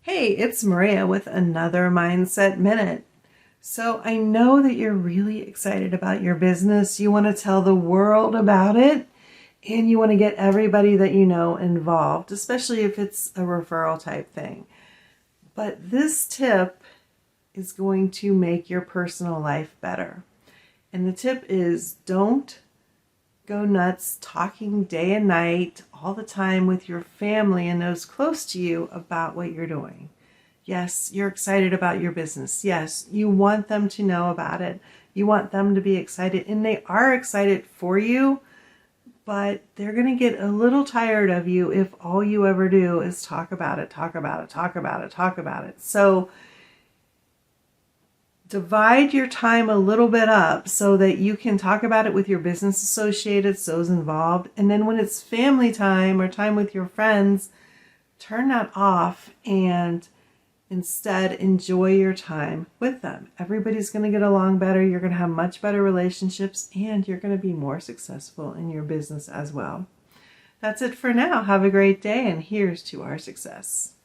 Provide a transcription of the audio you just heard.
Hey, it's Maria with another Mindset Minute. So I know that you're really excited about your business. You want to tell the world about it and you want to get everybody that you know involved, especially if it's a referral type thing. But this tip is going to make your personal life better. And the tip is don't go nuts talking day and night all the time with your family and those close to you about what you're doing. Yes, you're excited about your business. Yes, you want them to know about it. You want them to be excited, and they are excited for you, but they're going to get a little tired of you if all you ever do is talk about it, talk about it, talk about it, talk about it. So divide your time a little bit up so that you can talk about it with your business associates, those involved. And then when it's family time or time with your friends, turn that off and instead enjoy your time with them. Everybody's going to get along better. You're going to have much better relationships and you're going to be more successful in your business as well. That's it for now. Have a great day and here's to our success.